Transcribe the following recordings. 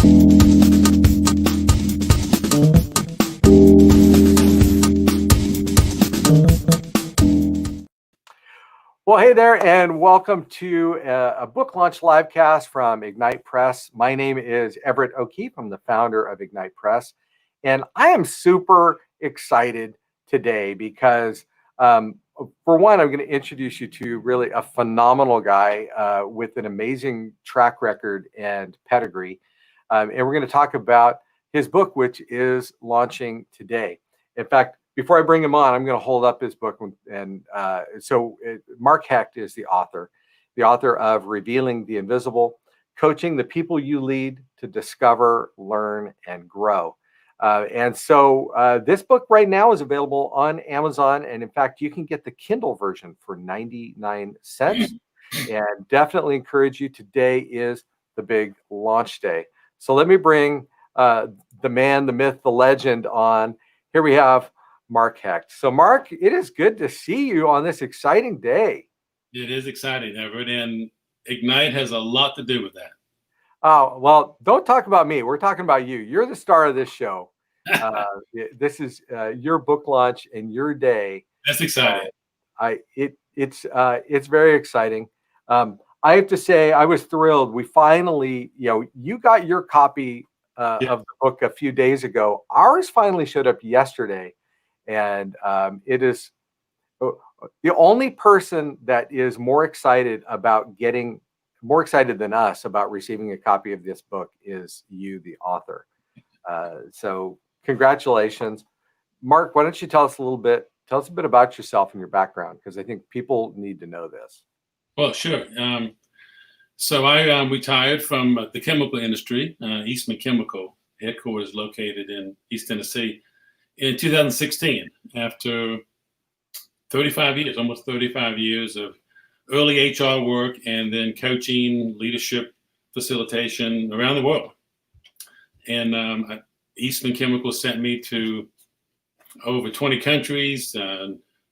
Well, hey there, and welcome to a book launch livecast from Ignite Press. My name is Everett O'Keefe. I'm the founder of Ignite Press, and I am super excited today because, for one, I'm going to introduce you to really a phenomenal guy with an amazing track record and pedigree, and we're going to talk about his book, which is launching today. In fact, before I bring him on, I'm going to hold up his book. Mark Hecht is the author of Revealing the Invisible, Coaching the People You Lead to Discover, Learn, and Grow. This book right now is available on Amazon. And in fact, you can get the Kindle version for 99 cents. And definitely encourage you. Today is the big launch day. So let me bring the man, the myth, the legend on. Here we have Mark Hecht. So Mark, it is good to see you on this exciting day. It is exciting, Everett, and Ignite has a lot to do with that. Oh, well, don't talk about me. We're talking about you. You're the star of this show. This is your book launch and your day. That's exciting. It's very exciting. I have to say, I was thrilled. We finally, you got your copy of the book a few days ago. Ours finally showed up yesterday. And it is the only person that is more excited than us about receiving a copy of this book is you, the author. So congratulations. Mark, why don't you tell us a bit about yourself and your background, because I think people need to know this. Well, sure. So I retired from the chemical industry, Eastman Chemical, headquarters located in East Tennessee, in 2016, after almost 35 years of early HR work and then coaching, leadership, facilitation around the world. And Eastman Chemical sent me to over 20 countries,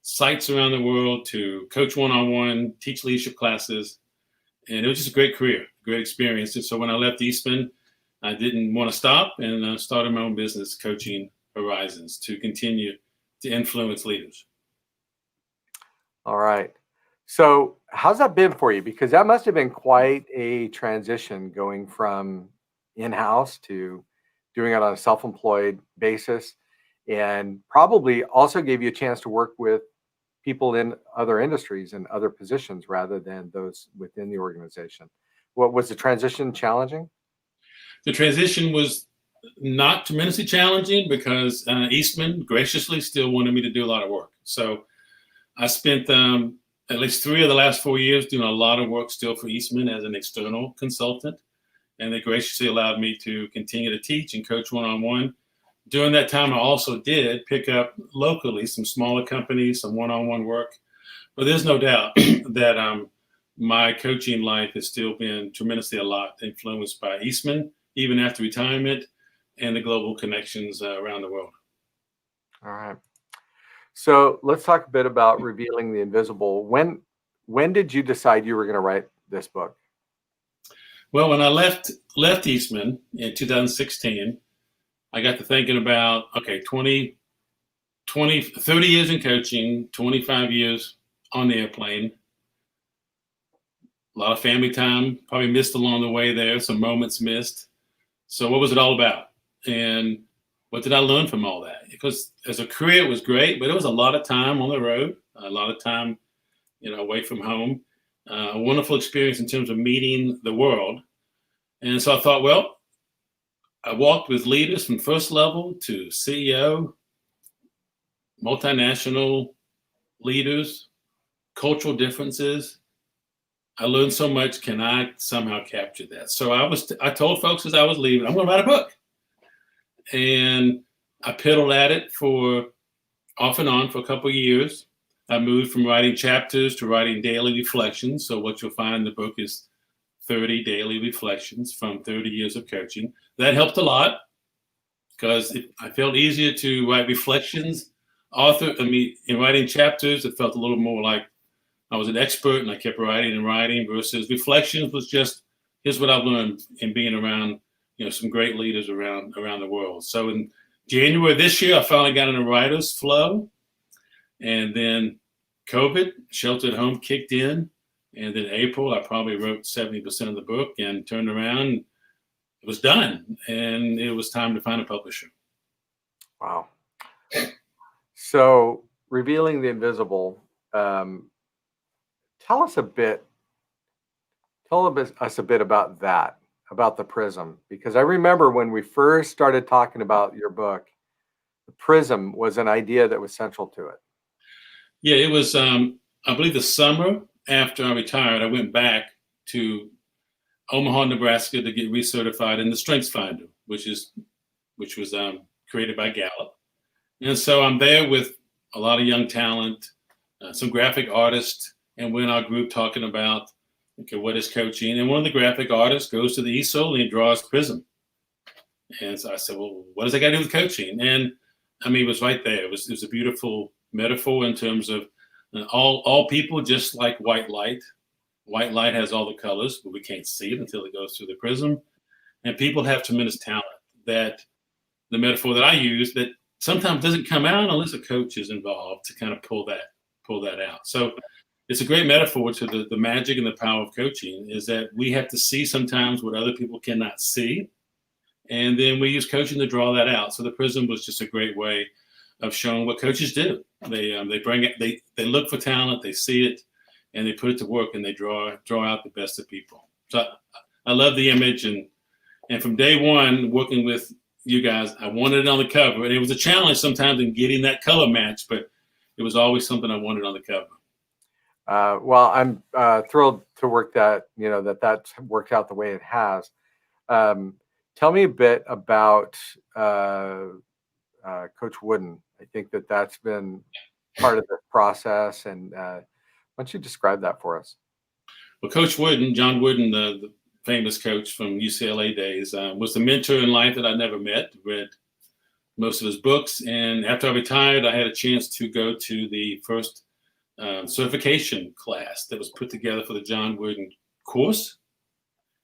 sites around the world to coach one-on-one, teach leadership classes. And it was just a great career, great experience. And so when I left Eastman, I didn't want to stop and started my own business coaching horizons to continue to influence leaders. All right. So how's that been for you? Because that must have been quite a transition, going from in-house to doing it on a self-employed basis, and probably also gave you a chance to work with people in other industries and other positions rather than those within the organization. What was the transition challenging? The transition was not tremendously challenging because Eastman graciously still wanted me to do a lot of work. So I spent at least 3 of the last 4 years doing a lot of work still for Eastman as an external consultant. And they graciously allowed me to continue to teach and coach one-on-one. During that time, I also did pick up locally some smaller companies, some one-on-one work. But there's no doubt that my coaching life has still been tremendously a lot influenced by Eastman, even after retirement, and the global connections around the world. All right. So let's talk a bit about Revealing the Invisible. When did you decide you were going to write this book? Well, when I left Eastman in 2016, I got to thinking about, 30 years in coaching, 25 years on the airplane, a lot of family time, probably missed along the way there, some moments missed. So what was it all about? And what did I learn from all that? Because as a career, it was great, but it was a lot of time on the road, a lot of time, away from home, a wonderful experience in terms of meeting the world. And so I thought, well, I walked with leaders from first level to CEO, multinational leaders, cultural differences. I learned so much. Can I somehow capture that? So I told folks as I was leaving, I'm going to write a book. And I piddled at it off and on for a couple of years. I moved from writing chapters to writing daily reflections. So what you'll find in the book is 30 daily reflections from 30 years of coaching. That helped a lot because I felt easier to write reflections. In writing chapters, it felt a little more like I was an expert and I kept writing and writing, versus reflections was just, here's what I've learned in being around some great leaders around the world. So in January this year, I finally got in a writer's flow, and then COVID, shelter at home kicked in, and then April, I probably wrote 70% of the book and turned around. It was done, and it was time to find a publisher. Wow. So, Revealing the Invisible, tell us a bit about that, about the Prism, because I remember when we first started talking about your book, the Prism was an idea that was central to it. Yeah, it was, I believe the summer after I retired, I went back to Omaha, Nebraska to get recertified in the Strengths Finder, which was created by Gallup. And so I'm there with a lot of young talent, some graphic artists, and we're in our group talking about, okay, what is coaching? And one of the graphic artists goes to the easel and he draws Prism. And so I said, well, what does that got to do with coaching? And I mean, it was right there. It was a beautiful metaphor in terms of all people, just like white light. White light has all the colors, but we can't see it until it goes through the prism. And people have tremendous talent. That the metaphor that I use that sometimes doesn't come out unless a coach is involved to kind of pull that out. So it's a great metaphor to the magic and the power of coaching, is that we have to see sometimes what other people cannot see. And then we use coaching to draw that out. So the Prism was just a great way of showing what coaches do. They bring it, they look for talent, they see it, and they put it to work, and they draw out the best of people. So I love the image, and from day one working with you guys, I wanted it on the cover, and it was a challenge sometimes in getting that color match, but it was always something I wanted on the cover. Well, I'm thrilled to work that that's worked out the way it has. Tell me a bit about Coach Wooden. I think that's been part of the process, and why don't you describe that for us? Well, Coach Wooden, John Wooden, the famous coach from UCLA days, was the mentor in life that I never met. Read most of his books, and after I retired, I had a chance to go to the first certification class that was put together for the John Wooden course.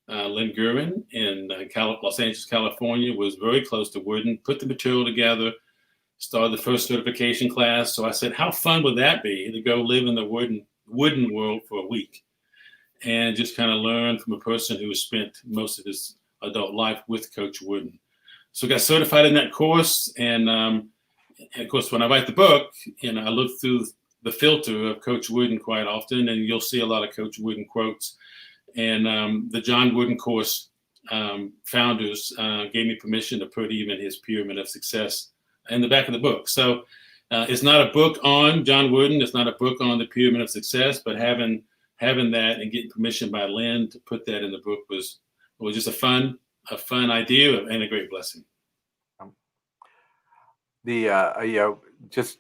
Lynn Gurin in Los Angeles, California, was very close to Wooden, put the material together, started the first certification class. So I said, how fun would that be to go live in the Wooden world for a week and just kind of learn from a person who has spent most of his adult life with Coach Wooden. So I got certified in that course. And of course, when I write the book, I look through the filter of Coach Wooden quite often, and you'll see a lot of Coach Wooden quotes. And the John Wooden course founders gave me permission to put even his pyramid of success in the back of the book. So it's not a book on John Wooden. It's not a book on the pyramid of success, but having that and getting permission by Lynn to put that in the book was just a fun idea and a great blessing. Just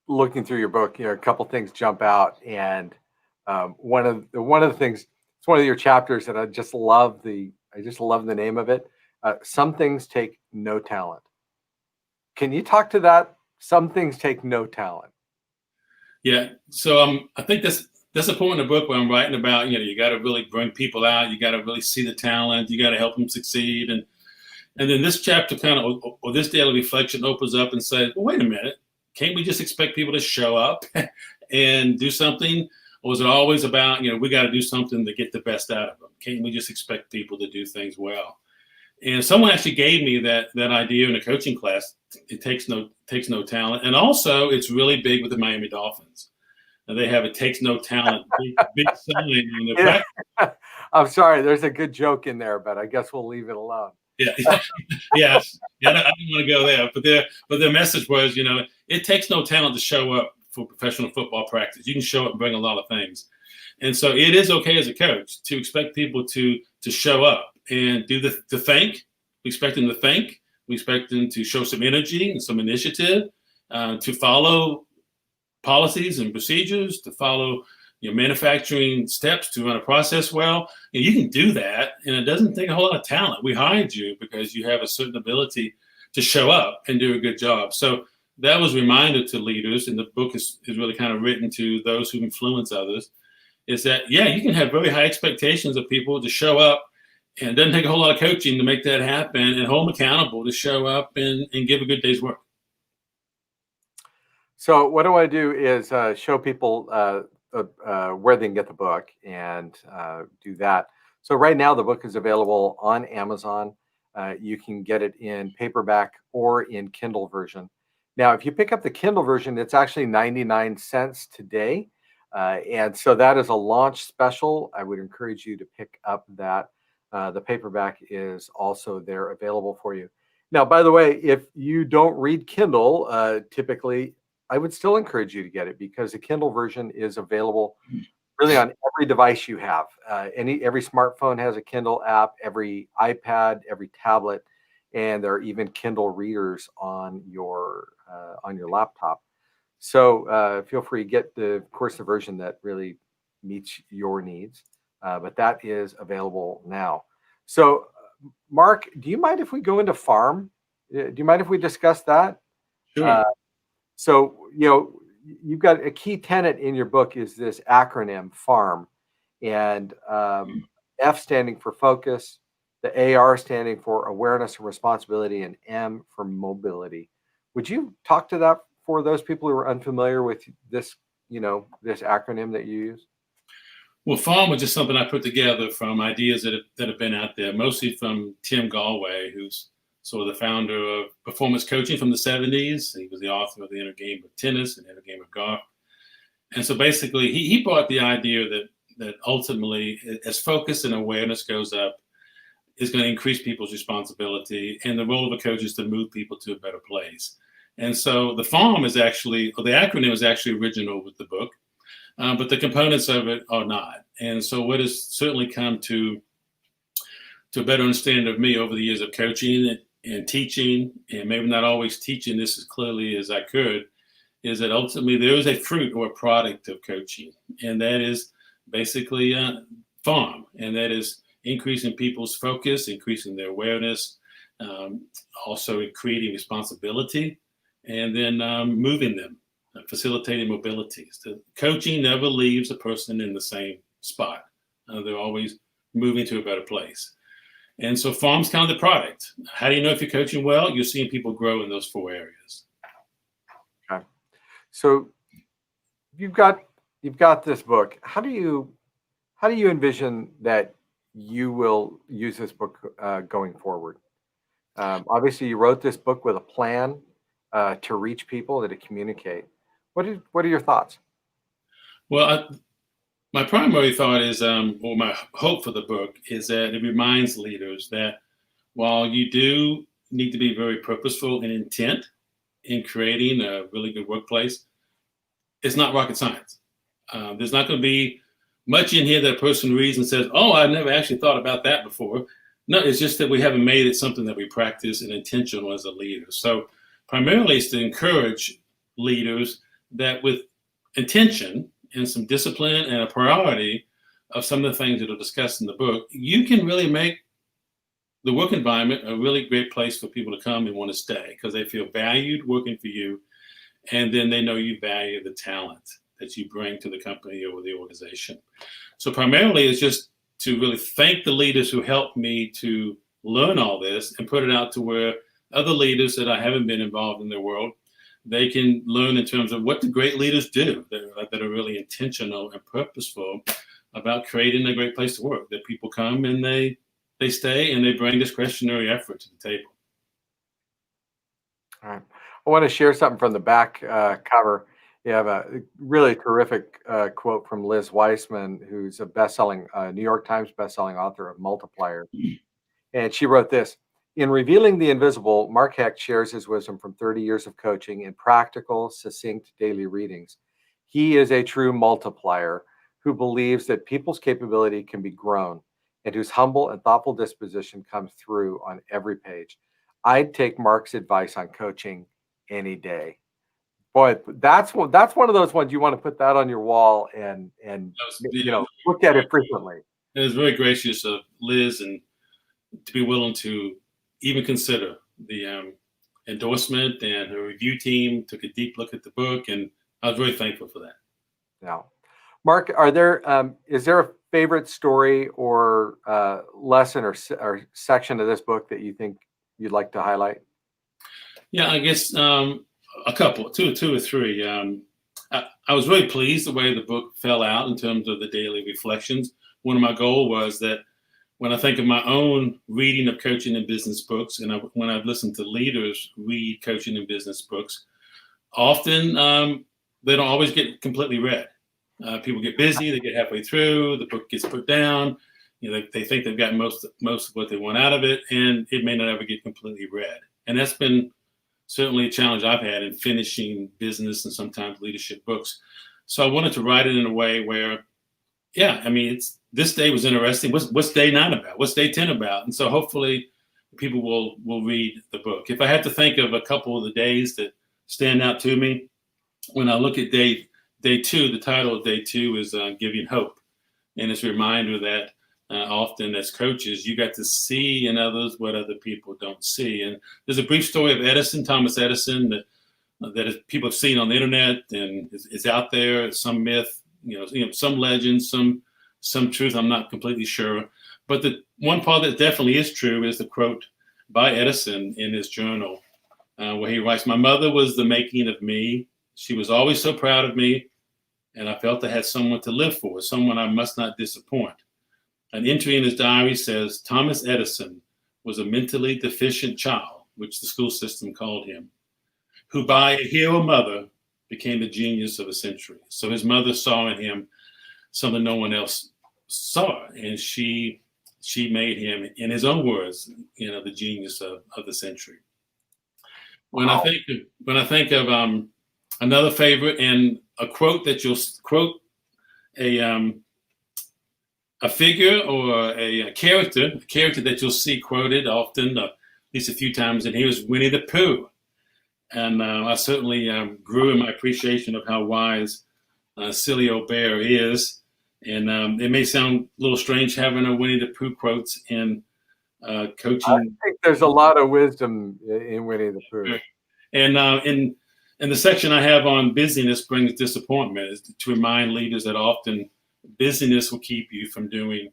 looking through your book, a couple things jump out, and one of the things, it's one of your chapters that I just love the name of it. Some things take no talent. Can you talk to that? Some things take no talent. Yeah. So I think that's the point in the book where I'm writing about, you got to really bring people out. You got to really see the talent. You got to help them succeed. And then this chapter or this daily reflection opens up and says, well, wait a minute. Can't we just expect people to show up and do something? Or was it always about, we got to do something to get the best out of them? Can't we just expect people to do things well? And someone actually gave me that idea in a coaching class. It takes no talent. And also, it's really big with the Miami Dolphins. And they have "it takes no talent" big sign on their back. I'm sorry, there's a good joke in there, but I guess we'll leave it alone. Yeah. Yes. Yeah, I don't want to go there. But their message was, it takes no talent to show up for professional football practice. You can show up and bring a lot of things. And so it is okay as a coach to expect people to show up and do to think. We expect them to think. We expect them to show some energy and some initiative, to follow policies and procedures, to follow manufacturing steps to run a process well. And you can do that, and it doesn't take a whole lot of talent. We hired you because you have a certain ability to show up and do a good job. So that was a reminder to leaders, and the book is really kind of written to those who influence others, is that, you can have very high expectations of people to show up And it doesn't take a whole lot of coaching to make that happen and hold them accountable to show up and give a good day's work. So what I want to do is show people where they can get the book and do that. So right now the book is available on Amazon. You can get it in paperback or in Kindle version. Now, if you pick up the Kindle version, it's actually 99 cents today. And so that is a launch special. I would encourage you to pick up that. The paperback is also there available for you. Now, by the way, if you don't read Kindle, typically, I would still encourage you to get it because the Kindle version is available really on every device you have. Every smartphone has a Kindle app, every iPad, every tablet, and there are even Kindle readers on your laptop. So feel free to get of course, the version that really meets your needs. But that is available now. So, Mark, do you mind if we go into farm? Do you mind if we discuss that? Sure. So, you've got a key tenet in your book is this acronym FARM, and F standing for focus, the AR standing for awareness and responsibility, and M for mobility. Would you talk to that for those people who are unfamiliar with this, this acronym that you use? Well, FARM was just something I put together from ideas that have been out there, mostly from Tim Galway, who's sort of the founder of performance coaching from the 70s. He was the author of The Inner Game of Tennis and The Inner Game of Golf. And so basically, he brought the idea that ultimately, as focus and awareness goes up, is going to increase people's responsibility, and the role of a coach is to move people to a better place. And so the FARM is actually, or the acronym is actually original with the book. But the components of it are not. And so what has certainly come to a better understanding of me over the years of coaching and teaching, and maybe not always teaching this as clearly as I could, is that ultimately there is a fruit or a product of coaching. And that is basically FARM. And that is increasing people's focus, increasing their awareness, also creating responsibility, and then moving them. Facilitating mobility. So coaching never leaves a person in the same spot. They're always moving to a better place. And so FARM's kind of the product. How do you know if you're coaching well? You're seeing people grow in those 4 areas. Okay. So you've got this book. How do you envision that you will use this book going forward? Obviously, you wrote this book with a plan to reach people, to communicate. What are your thoughts? Well, my primary thought is, or my hope for the book is that it reminds leaders that while you do need to be very purposeful and intent in creating a really good workplace, it's not rocket science. There's not going to be much in here that a person reads and says, "Oh, I never actually thought about that before." No, it's just that we haven't made it something that we practice and intentional as a leader. So primarily it's to encourage leaders that with intention and some discipline and a priority of some of the things that are discussed in the book, you can really make the work environment a really great place for people to come and want to stay because they feel valued working for you. And then they know you value the talent that you bring to the company or the organization. So primarily it's just to really thank the leaders who helped me to learn all this and put it out to where other leaders that I haven't been involved in their world, they can learn in terms of what the great leaders do that are really intentional and purposeful about creating a great place to work, that people come and they stay and they bring discretionary effort to the table. All right. I want to share something from the back cover. You have a really terrific quote from Liz Weissman, who's a New York Times bestselling author of Multiplier. And she wrote this: "In revealing the invisible, Mark Hecht shares his wisdom from 30 years of coaching in practical, succinct daily readings. He is a true multiplier who believes that people's capability can be grown and whose humble and thoughtful disposition comes through on every page. I'd take Mark's advice on coaching any day." Boy, that's one of those ones you want to put that on your wall and look at it frequently. It was very gracious of Liz and to be willing to even consider the endorsement, and her review team took a deep look at the book, and I was very thankful for that. Now, Mark, is there a favorite story or lesson or section of this book that you think you'd like to highlight? Yeah, I guess a couple, two or three. I was really pleased the way the book fell out in terms of the daily reflections. One of my goals was that when I think of my own reading of coaching and business books, and when I've listened to leaders read coaching and business books, often they don't always get completely read. People get busy, they get halfway through, the book gets put down. They think they've got most of what they want out of it, and it may not ever get completely read. And that's been certainly a challenge I've had in finishing business and sometimes leadership books. So I wanted to write it in a way where, yeah, I mean, this day was interesting. What's day 9 about? What's day 10 about? And so hopefully people will read the book. If I had to think of a couple of the days that stand out to me, when I look at day 2, the title of day 2 is Giving Hope. And it's a reminder that often as coaches, you got to see in others what other people don't see. And there's a brief story of Edison, Thomas Edison, that people have seen on the internet and is out there. Some myth, some legend, some truth. I'm not completely sure. But the one part that definitely is true is the quote by Edison in his journal, where he writes, "My mother was the making of me. She was always so proud of me, and I felt I had someone to live for, someone I must not disappoint." An entry in his diary says, "Thomas Edison was a mentally deficient child," which the school system called him, "who by a hero mother became the genius of a century." So his mother saw in him something no one else saw, and she made him, in his own words, the genius of the century. When I think of another favorite and a quote that you'll quote, a figure or a character that you'll see quoted often, at least a few times, and here's Winnie the Pooh. And I certainly grew in my appreciation of how wise silly old bear is. And it may sound a little strange having a Winnie the Pooh quotes in coaching. I think there's a lot of wisdom in Winnie the Pooh. And in the section I have on busyness brings disappointment, is to remind leaders that often busyness will keep you from doing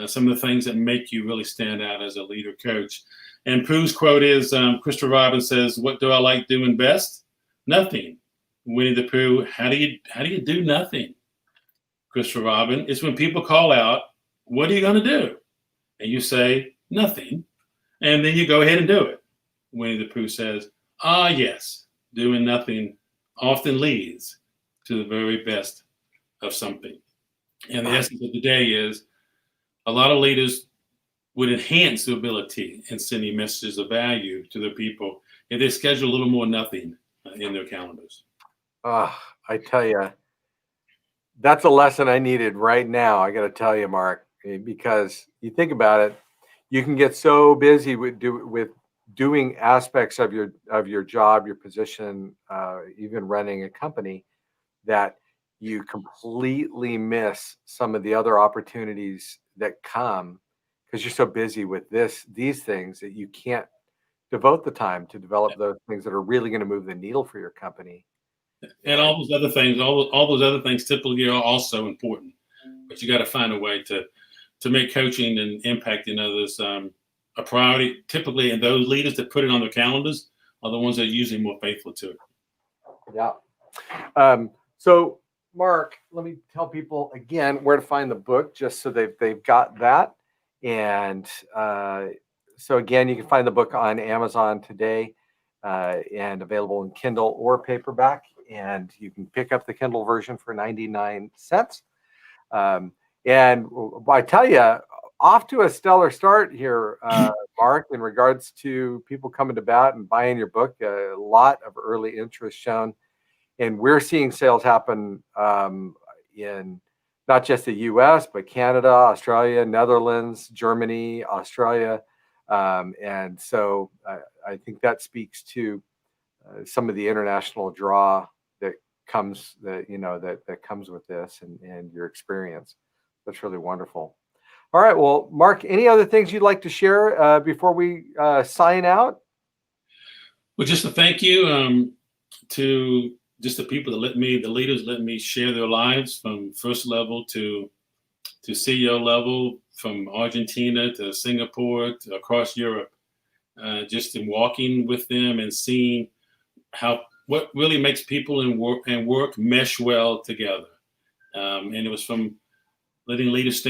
some of the things that make you really stand out as a leader coach. And Pooh's quote is, Christopher Robin says, "What do I like doing best? Nothing." Winnie the Pooh, how do you do nothing? Christopher Robin, it's when people call out, "What are you going to do?" And you say, "Nothing." And then you go ahead and do it. Winnie the Pooh says, "Ah, yes, doing nothing often leads to the very best of something." And the essence of the day is a lot of leaders would enhance their ability in sending messages of value to their people if they schedule a little more nothing in their calendars. I tell you, that's a lesson I needed right now. I got to tell you, Mark, because you think about it, you can get so busy with doing aspects of your job, your position, even running a company, that you completely miss some of the other opportunities that come because you're so busy with these things that you can't devote the time to develop those things that are really going to move the needle for your company. And all those other things, all those other things typically are also important, but you got to find a way to make coaching and impacting others a priority. Typically, and those leaders that put it on their calendars are the ones that are usually more faithful to it. Yeah. So, Mark, let me tell people again where to find the book, just so they've got that. And so again, you can find the book on Amazon today, and available in Kindle or paperback. And you can pick up the Kindle version for 99 cents. And I tell you, off to a stellar start here, Mark, in regards to people coming to bat and buying your book. A lot of early interest shown. And we're seeing sales happen in not just the US, but Canada, Australia, Netherlands, Germany, Australia. And so I think that speaks to some of the international draw that comes that comes with this and your experience. That's really wonderful. All right. Well, Mark, any other things you'd like to share before we sign out? Well, just a thank you to just the people that the leaders let me share their lives from first level to CEO level, from Argentina to Singapore to across Europe, just in walking with them and seeing what really makes people and work mesh well together. And it was from letting leaders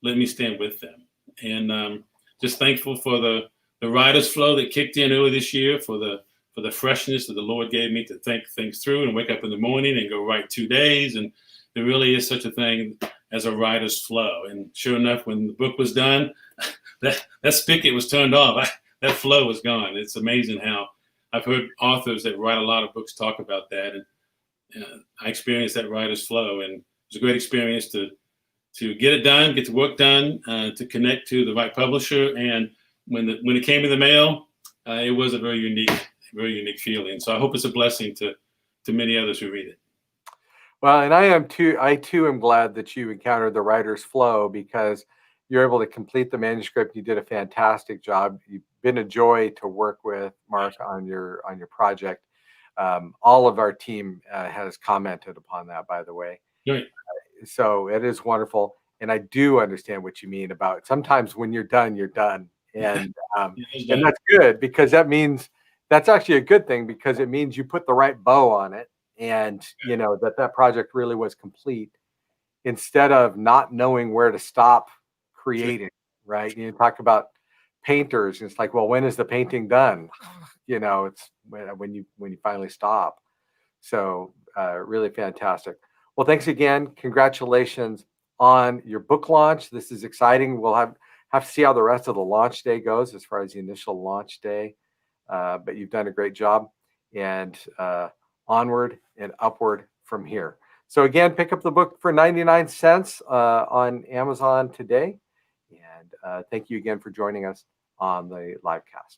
let me stand with them. And just thankful for the writer's flow that kicked in early this year, for the freshness that the Lord gave me to think things through and wake up in the morning and go write 2 days. And there really is such a thing as a writer's flow. And sure enough, when the book was done, that spigot was turned off. That flow was gone. It's amazing how I've heard authors that write a lot of books talk about that. And I experienced that writer's flow. And it was a great experience to get it done, get the work done, to connect to the right publisher. And when it came in the mail, it was a very unique feeling. So I hope it's a blessing to many others who read it. Well, and I too am glad that you encountered the writer's flow, because you're able to complete the manuscript. You did a fantastic job. You've been a joy to work with, Mark, on your project. All of our team has commented upon that, by the way. Right. So it is wonderful. And I do understand what you mean about sometimes when you're done, you're done. And and that's good, because that means that's actually a good thing, because it means you put the right bow on it, and you know that project really was complete, instead of not knowing where to stop creating. Right? You talk about painters, and it's like, well, when is the painting done? You know, it's when you finally stop. So really fantastic. Well, thanks again. Congratulations on your book launch. This is exciting. We'll have to see how the rest of the launch day goes, as far as the initial launch day. But you've done a great job, and onward and upward from here. So again, pick up the book for 99 cents on Amazon today. And thank you again for joining us on the Livecast.